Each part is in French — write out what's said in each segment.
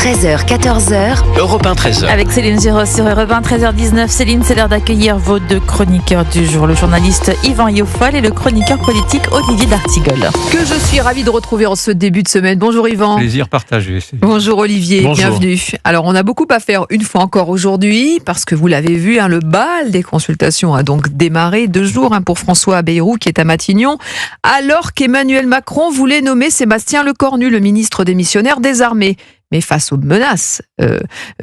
13h, 14h. Europe 1, 13h. Avec Céline Giraud sur Europe 1, 13h19. Céline, c'est l'heure d'accueillir vos deux chroniqueurs du jour, le journaliste Yvan Iofol et le chroniqueur politique Olivier d'Artigol. Que je suis ravie de retrouver en ce début de semaine. Bonjour Yvan. Plaisir partagé. Bonjour Olivier, Bonjour. Bienvenue. Alors on a beaucoup à faire une fois encore aujourd'hui, parce que vous l'avez vu, le bal des consultations a donc démarré 2 jours pour François Bayrou qui est à Matignon, alors qu'Emmanuel Macron voulait nommer Sébastien Lecornu, le ministre démissionnaire des Armées. Mais face aux menaces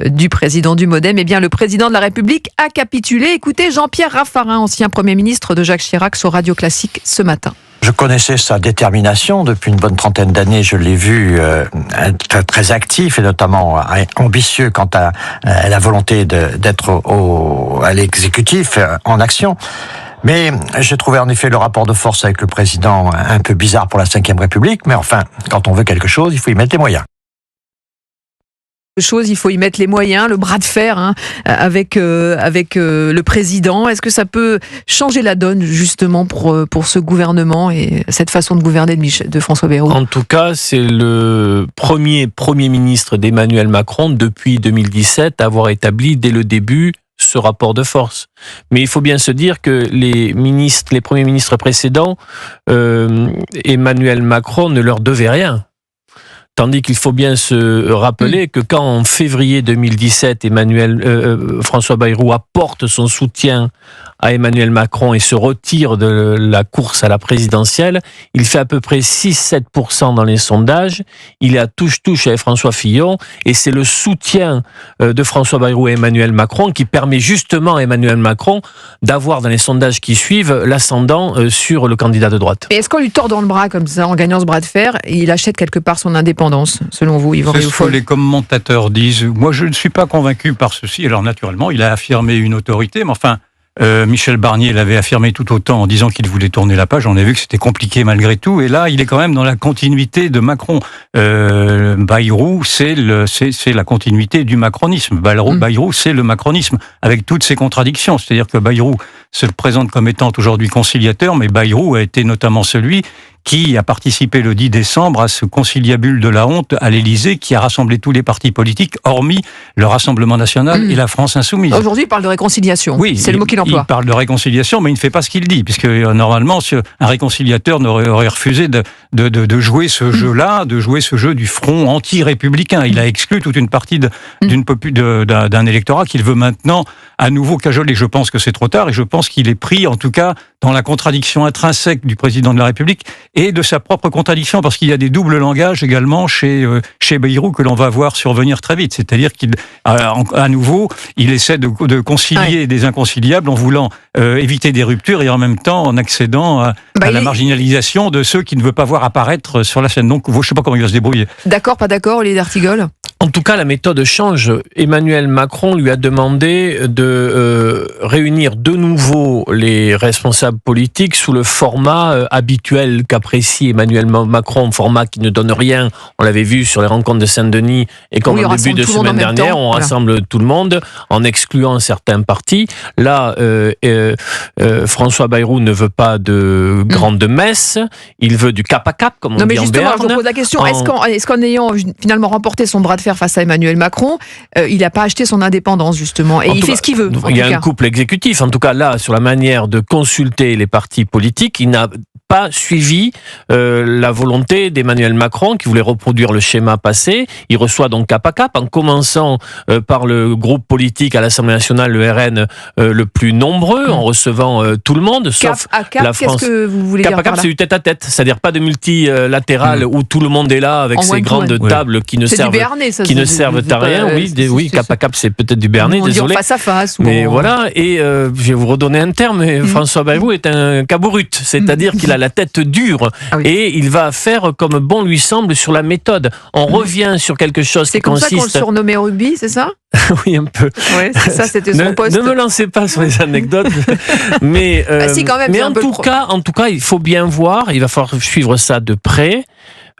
du président du MoDem, le président de la République a capitulé. Écoutez Jean-Pierre Raffarin, ancien Premier ministre de Jacques Chirac, sur Radio Classique ce matin. Je connaissais sa détermination depuis une bonne trentaine d'années. Je l'ai vu très, très actif et notamment ambitieux quant à la volonté d'être à l'exécutif en action. Mais j'ai trouvé en effet le rapport de force avec le président un peu bizarre pour la Ve République. Mais enfin, quand on veut quelque chose, il faut y mettre les moyens. Il faut y mettre les moyens, le bras de fer avec le président. Est-ce que ça peut changer la donne justement pour ce gouvernement et cette façon de gouverner de François Bayrou? En tout cas, c'est le premier ministre d'Emmanuel Macron depuis 2017 à avoir établi dès le début ce rapport de force. Mais il faut bien se dire que les premiers ministres précédents, Emmanuel Macron ne leur devait rien. Tandis qu'il faut bien se rappeler que quand en février 2017, François Bayrou apporte son soutien à Emmanuel Macron et se retire de la course à la présidentielle, il fait à peu près 6-7% dans les sondages. Il est à touche-touche avec François Fillon et c'est le soutien de François Bayrou et Emmanuel Macron qui permet justement à Emmanuel Macron d'avoir dans les sondages qui suivent l'ascendant sur le candidat de droite. Et est-ce qu'on lui tord dans le bras comme ça en gagnant ce bras de fer et il achète quelque part son indépendance, selon vous, Yvan Iofol? C'est ce que les commentateurs disent. Moi, je ne suis pas convaincu par ceci. Alors, naturellement, il a affirmé une autorité, mais enfin, Michel Barnier l'avait affirmé tout autant en disant qu'il voulait tourner la page. On a vu que c'était compliqué malgré tout. Et là, il est quand même dans la continuité de Macron. Bayrou, c'est la continuité du macronisme. Bayrou, c'est le macronisme, avec toutes ses contradictions. C'est-à-dire que Bayrou se présente comme étant aujourd'hui conciliateur, mais Bayrou a été notamment celui qui a participé le 10 décembre à ce conciliabule de la honte à l'Élysée, qui a rassemblé tous les partis politiques, hormis le Rassemblement national et la France insoumise. Aujourd'hui, il parle de réconciliation. Oui, c'est le mot qu'il emploie. Il parle de réconciliation, mais il ne fait pas ce qu'il dit, puisque normalement, un réconciliateur aurait refusé de jouer ce jeu-là, de jouer ce jeu du front anti-républicain. Il a exclu toute une partie d'un électorat qu'il veut maintenant à nouveau cajoler. Je pense que c'est trop tard, et je pense qu'il est pris, en tout cas, dans la contradiction intrinsèque du président de la République et de sa propre contradiction, parce qu'il y a des doubles langages également chez Bayrou que l'on va voir survenir très vite. C'est-à-dire qu'à nouveau, il essaie de concilier des inconciliables en voulant éviter des ruptures et en même temps en accédant à la marginalisation de ceux qui ne veulent pas voir apparaître sur la scène. Donc, je ne sais pas comment il va se débrouiller. D'accord, pas d'accord, Olivier d'Artigol? En tout cas, la méthode change. Emmanuel Macron lui a demandé de réunir de nouveau les responsables politiques sous le format habituel qu'apprécie Emmanuel Macron, format qui ne donne rien. On l'avait vu sur les rencontres de Saint-Denis et comme au début de semaine dernière, on rassemble tout le monde en excluant certains partis. Là, François Bayrou ne veut pas de grande messe, il veut du cap à cap, comme on dit en Berne. Non, mais justement, je vous pose la question, est-ce qu'en ayant finalement remporté son bras de fer face à Emmanuel Macron, il n'a pas acheté son indépendance justement, et il fait ce qu'il veut. Il y a un couple exécutif, en tout cas là, sur la manière de consulter les partis politiques, il n'a pas suivi la volonté d'Emmanuel Macron qui voulait reproduire le schéma passé. Il reçoit donc cap à cap, en commençant par le groupe politique à l'Assemblée nationale, le RN, le plus nombreux, en recevant tout le monde, sauf cap à cap, la France. Qu'est-ce que vous voulez dire Cap à cap, c'est du tête à tête, c'est-à-dire pas de multilatéral où tout le monde est là avec ses grandes tables qui ne servent à rien. Oui, cap à cap, c'est peut-être du Bernet, désolé. Face à face. Mais voilà, et je vais vous redonner un terme. François Bayrou est un cabourut, c'est-à-dire qu'il a la tête dure et il va faire comme bon lui semble sur la méthode. On revient sur quelque chose qui consiste... C'est comme ça qu'on le surnommait au rugby, c'est ça? Oui, un peu. Ouais, c'est ça, c'était son poste. Ne me lancez pas sur les anecdotes. Mais, si, quand même, mais en tout cas, il faut bien voir, il va falloir suivre ça de près.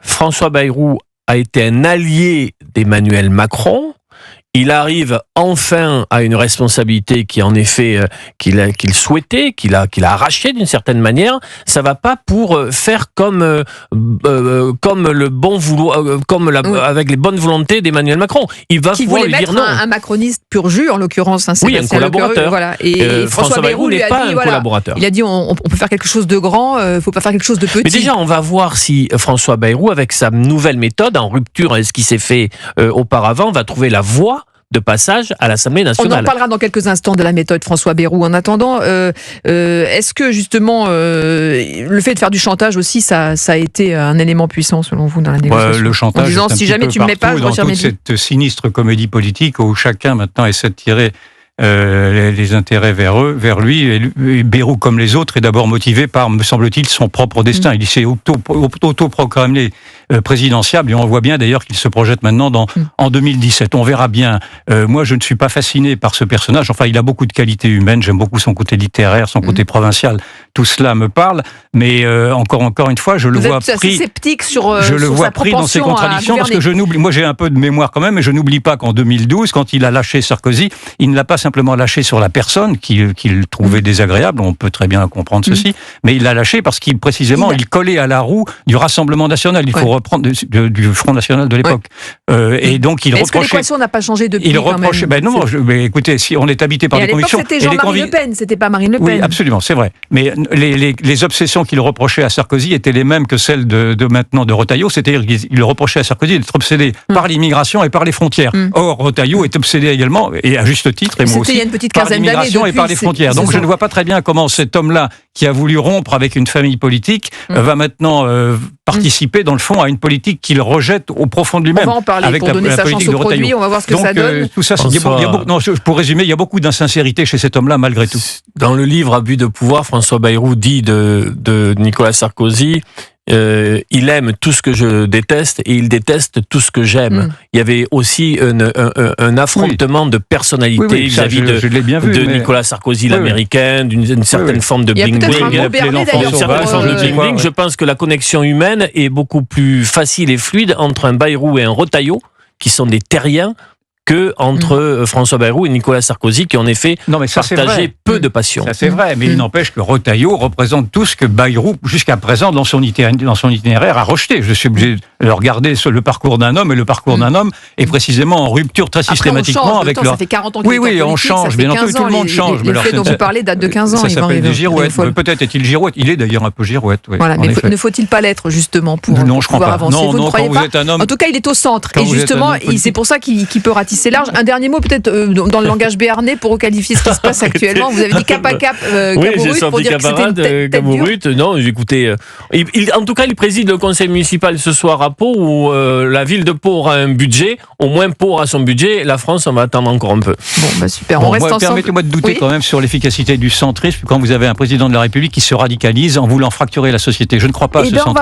François Bayrou a été un allié d'Emmanuel Macron. Il arrive enfin à une responsabilité qui, en effet, qu'il souhaitait, qu'il a arraché d'une certaine manière. Ça va pas pour faire comme le bon vouloir, avec les bonnes volontés d'Emmanuel Macron. Il va qui pouvoir voulait lui dire mettre non. un macroniste pur jus, en l'occurrence. Oui, un collaborateur. Voilà. Et François Bayrou lui n'est a pas dit, un collaborateur. Il a dit on peut faire quelque chose de grand, faut pas faire quelque chose de petit. Mais déjà, on va voir si François Bayrou, avec sa nouvelle méthode, en rupture avec ce qui s'est fait auparavant, va trouver la voie de passage à l'Assemblée nationale. On en parlera dans quelques instants de la méthode François Bayrou. En attendant, est-ce que justement le fait de faire du chantage aussi, ça a été un élément puissant selon vous dans la négociation? Le chantage, en disant si jamais tu me mets pas, je retire mes billes. dans toute cette sinistre comédie politique où chacun maintenant essaie de tirer les intérêts vers lui. Et Bayrou, comme les autres, est d'abord motivé par, me semble-t-il, son propre destin. Il s'est autoproclamé présidentiable, et on voit bien d'ailleurs qu'il se projette maintenant en 2017. On verra bien. Moi, je ne suis pas fasciné par ce personnage. Enfin, il a beaucoup de qualités humaines. J'aime beaucoup son côté littéraire, son côté provincial. Tout cela me parle. Mais encore une fois, je le vois pris. Assez sceptique sur je le sur vois sa pris dans ses propension contradictions, à parce que je n'oublie. Moi, j'ai un peu de mémoire quand même, et je n'oublie pas qu'en 2012, quand il a lâché Sarkozy, il ne l'a pas simplement lâché sur la personne qu'il trouvait désagréable. On peut très bien comprendre ceci, mais il l'a lâché parce qu'il précisément il collait à la roue du Rassemblement national. Il faut reprendre du Front national de l'époque. Et donc il Est-ce reprochait. que l'équation n'a pas changé depuis? Il reprochait. Ben non, mais écoutez, si on est habité par des convictions. C'était Jean-Marie Le Pen, c'était pas Marine Le Pen. Oui, absolument, c'est vrai. Mais les obsessions qu'il reprochait à Sarkozy étaient les mêmes que celles de maintenant de Retailleau. C'est-à-dire qu'il reprochait à Sarkozy d'être obsédé par l'immigration et par les frontières. Or, Retailleau est obsédé également, et à juste titre, et moi aussi, par l'immigration et par les frontières. Donc je ne vois pas très bien comment cet homme-là, qui a voulu rompre avec une famille politique, va maintenant participer, dans le fond, à une politique qu'il rejette au profond de lui-même. On va en parler avec pour donner sa chance au produit. On va voir ce que ça donne. Tout ça, pour résumer, il y a beaucoup d'insincérité chez cet homme-là, malgré tout. Dans le livre Abus de pouvoir, François Bayrou dit de Nicolas Sarkozy: il aime tout ce que je déteste et il déteste tout ce que j'aime. Il y avait aussi un affrontement de personnalité vis-à-vis de Nicolas Sarkozy, l'américain, d'une certaine forme de bling-bling. Je pense que la connexion humaine est beaucoup plus facile et fluide entre un Bayrou et un Retailleau, qui sont des terriens, que entre François Bayrou et Nicolas Sarkozy, qui en effet partageaient peu de passion. Ça c'est vrai, mais il n'empêche que Retailleau représente tout ce que Bayrou, jusqu'à présent, dans son itinéraire, a rejeté. Je suis obligé de regarder le parcours d'un homme, et le parcours d'un homme est précisément en rupture très systématiquement avec leur... Ça fait 40 ans qu'il est politique, on change, bien entendu, tout le monde change. Les faits dont vous parlez datent de 15 ans. Ça s'appelle des girouettes. Peut-être est-il girouette. Il est d'ailleurs un peu girouette. Voilà, mais ne faut-il pas l'être, justement, pour pouvoir avancer? Vous ne croyez pas? En tout cas, il est au centre. Et justement, c'est pour ça qu'il peut ratisser large. Un dernier mot peut-être dans le langage béarnais pour requalifier ce qui se passe actuellement. Vous avez dit cap à cap Gabourut pour dire que c'était une tête dure. Non, écoutez, en tout cas, il préside le conseil municipal ce soir à Pau, où la ville de Pau aura un budget. Au moins, Pau aura son budget. La France, on va attendre encore un peu. Bon, super. On reste ensemble. Permettez-moi de douter quand même sur l'efficacité du centrisme quand vous avez un président de la République qui se radicalise en voulant fracturer la société. Je ne crois pas à ce centrisme.